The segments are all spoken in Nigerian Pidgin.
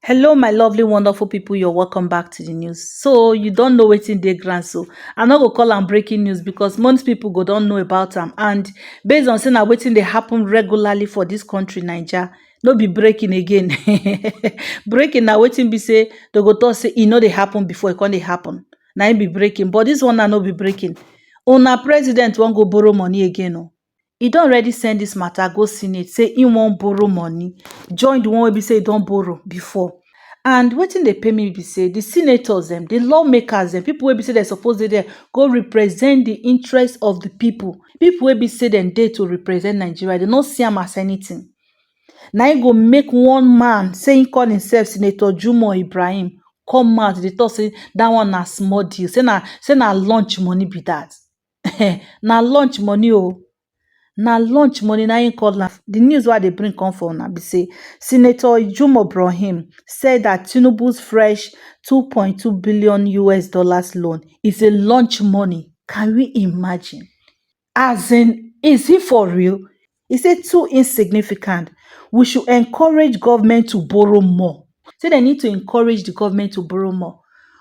Hello, my lovely, wonderful people. You're welcome back to the news. So you don't know wetin dey ground, so I'm not gonna call am breaking news because most people go don't know about them. And based on saying na wetin dey happen regularly for this country, Niger, no be breaking again. Breaking na wetin be say they go talk say e no dey happen before e come dey happen. Na im be breaking, but this one na no be breaking. Una president wan go borrow money again o. E don already send this matter go senate say e wan borrow money join the one wey be say e don borrow before. And wetin dey pain me be say the senators dem, the lawmakers dem, people wey be say dem suppose dey there go represent the interest of the people wey be say dem dey to represent Nigeria, dem no see am as anything. Na im go make one man say im call himself Senator Jumo Ibrahim come out dey talk say that one na small deal, say na lunch money be that. Na lunch money o. Na lunch money na im call am. The news wey I dey bring come for una be say Senator Jumo Ibrahim said that Tinubu's fresh $2.2 billion loan is a lunch money. Can we imagine? As in, is he for real? He said too insignificant. We should encourage government to borrow more. Say they need to encourage the government to borrow more.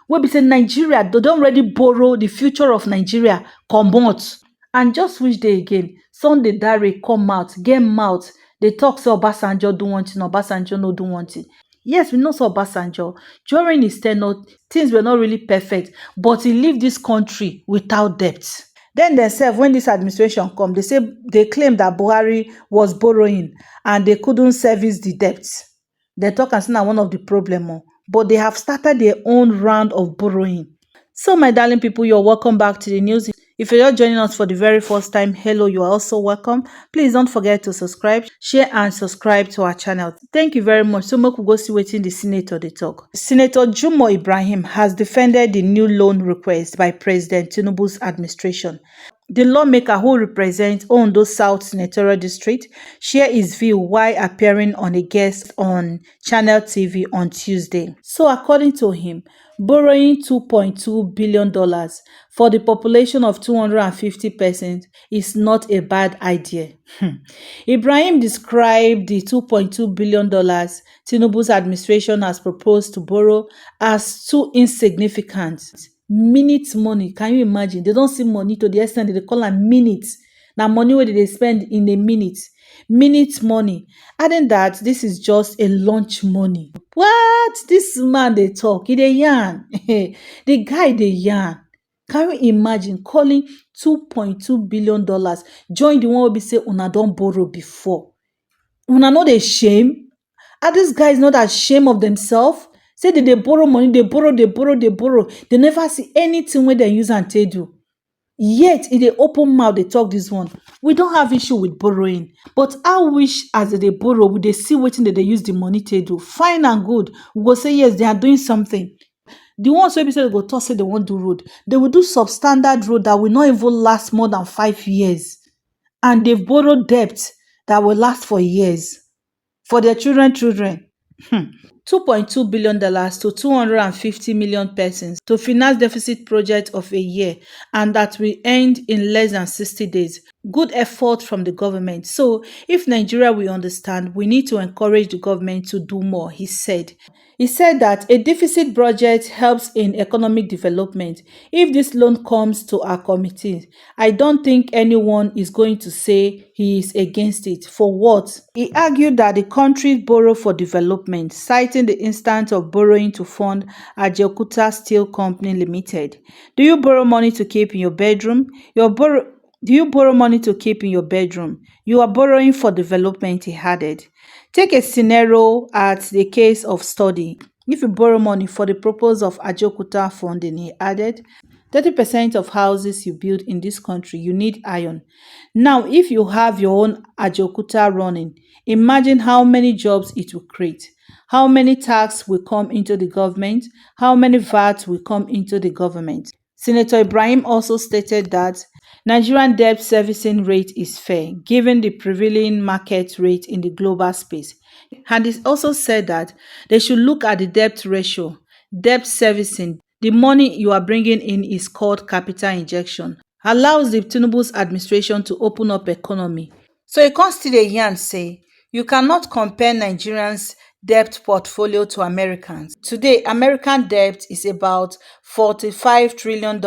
Wey be say Nigeria, they don already borrow the future of Nigeria comot. And just which day again, Sunday Dare come out, get mouth, dey talk say Obasanjo do one thing, Obasanjo no do one thing. Yes, we know say Obasanjo, during his tenure, things were not really perfect, but he leave this country without debt. Then themselves, when this administration come, they claim that Buhari was borrowing and they couldn't service the debt. They talk and say na one of the problem, but they have started their own round of borrowing. So, my darling people, you're welcome back to the news. If you're just joining us for the very first time, hello, you are also welcome. Please don't forget to subscribe, share, and subscribe to our channel. Thank you very much. So, make we go see wetin the senator dey talk. Senator Jumo Ibrahim has defended the new loan request by President Tinubu's administration. The lawmaker who represents Ondo South Senatorial District shared his view while appearing on a guest on Channel TV on Tuesday. So, according to him, borrowing $2.2 billion for the population of 250 persons is not a bad idea. Ibrahim described the $2.2 billion Tinubu's administration has proposed to borrow as too insignificant. Minute money, can you imagine? They don't see money to the extent that they call am minutes. Now money where they spend in a minute. Minute money. Adding that this is just a lunch money. What? This man they talk, he dey yarn. The guy dey yarn. Can you imagine calling $2.2 billion join the one wey be say una don borrow before? Una no dey shame? Are these guys not ashamed of themselves? Say they borrow money, they borrow. They never see anything wey they use and take do. Yet, if they open mouth, they talk this one. We don't have issue with borrowing. But I wish as they borrow, we they see wetin they use the money to do. Fine and good. We go say, yes, they are doing something. The ones wey be say they go talk say they won't do road. They will do substandard road that will not even last more than 5 years. And they've borrowed debt that will last for years. For their children. $2.2 billion to 250 million persons to finance deficit project of a year, and that will end in less than 60 days. Good effort from the government. So, if Nigeria will understand, we need to encourage the government to do more, he said. He said that a deficit budget helps in economic development. If this loan comes to our committee, I don't think anyone is going to say he is against it. For what? He argued that the country borrow for development, citing the instance of borrowing to fund Ajaokuta Steel Company Limited. Do you borrow money to keep in your bedroom? Do you borrow money to keep in your bedroom? You are borrowing for development, he added. Take a scenario at the case of study. If you borrow money for the purpose of Ajaokuta funding, he added, 30% of houses you build in this country, you need iron. Now, if you have your own Ajaokuta running, imagine how many jobs it will create. How many tax will come into the government? How many VAT will come into the government? Senator Ibrahim also stated that Nigerian debt servicing rate is fair, given the prevailing market rate in the global space. And he also said that they should look at the debt ratio, debt servicing. The money you are bringing in is called capital injection. Allows the Tinubu's administration to open up economy. So he comes to the yarn say, you cannot compare Nigerians' debt portfolio to Americans. Today, American debt is about $45 trillion,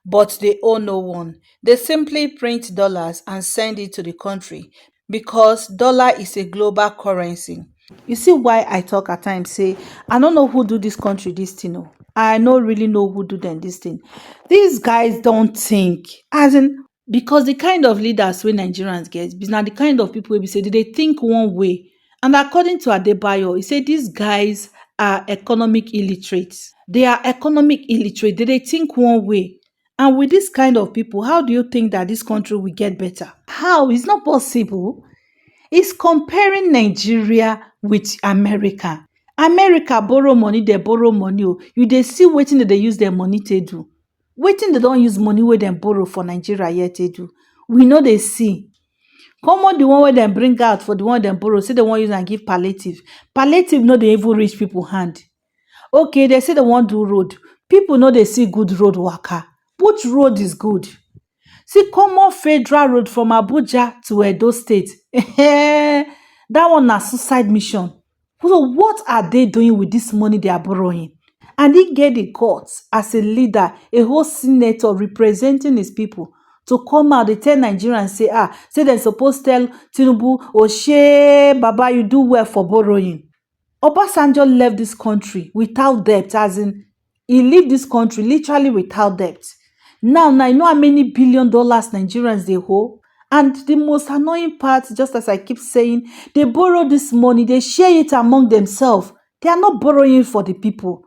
but they owe no one. They simply print dollars and send it to the country because dollar is a global currency. You see why I talk at times say I don't know who do this country this thing. Oh. I no really know who do them this thing. These guys don't think as in because the kind of leaders wey Nigerians get be na the kind of people wey be say they think one way. And according to Adebayo, he said these guys are economic illiterate. They are economic illiterate. They think one way. And with this kind of people, how do you think that this country will get better? How? It's not possible. Is comparing Nigeria with America. America borrow money, they borrow money. Oh. You dey see wetin dem dey use their money to do. Wetin dem don use money wey dem borrow for Nigeria here to do. We no dey see. Common the one wey dem bring out for the one dem borrow, say dem wan use am give palliative. Palliative no dey even reach people hand. Okay, they say they wan do road. People no dey see good road waka. Which road is good? See common federal road from Abuja to Edo State. That one na suicide mission. So what are they doing with this money they are borrowing? And he get the guts as a leader, a whole senator representing his people to come out, they tell Nigerians, say they're supposed to tell Tinubu, Oshe, Baba, you do well for borrowing. Obasanjo left this country without debt, as in, he left this country literally without debt. Now, you know how many $billion Nigerians they owe? And the most annoying part, just as I keep saying, they borrow this money, they share it among themselves. They are not borrowing for the people.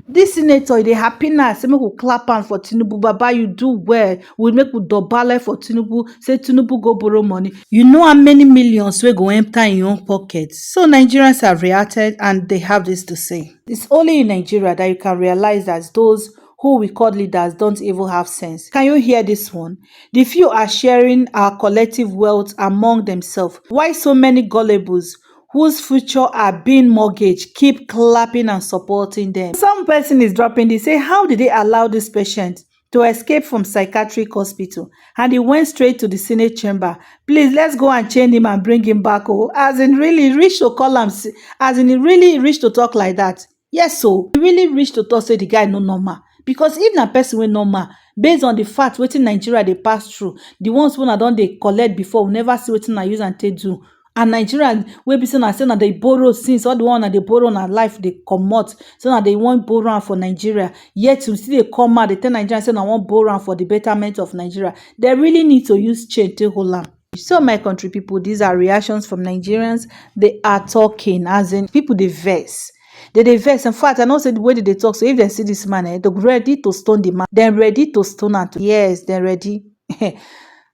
This senator, they happy now. Say make we clap on for Tinubu. Baba, you do well. We make we dobale for Tinubu. Say Tinubu go borrow money. You know how many millions we go enter in your own pocket. So Nigerians have reacted and they have this to say. It's only in Nigeria that you can realize that those who we call leaders don't even have sense. Can you hear this one? The few are sharing our collective wealth among themselves. Why so many gullibles whose future are being mortgaged keep clapping and supporting them? Some person is dropping this. Say, how did they allow this patient to escape from psychiatric hospital and he went straight to the Senate chamber? Please, let's go and chain him and bring him back. Oh, as in really reach to call him, as in he really reach to talk like that. Yes, so he really reach to talk say the guy no normal. Because if na person wey normal, based on the fact wetin Nigeria dey pass through, the ones wey na don dey collect before, we never see wetin na use am take do. And Nigerians wey be say na dey borrow since all the one na dey borrow na life dey comot, so na dey wan borrow am for Nigeria. Yet we still dey come out dey tell Nigerians say na wan borrow am for the betterment of Nigeria. They really need to use chain take hold am. So my country people, these are reactions from Nigerians. They are talking, as in people dey vex. They vex. In fact, I know say the way they talk. So if they see this man, they're ready to stone the man. They're ready to stone him. Yes, they're ready.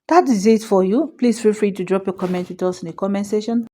That is it for you. Please feel free to drop a comment with us in the comment section.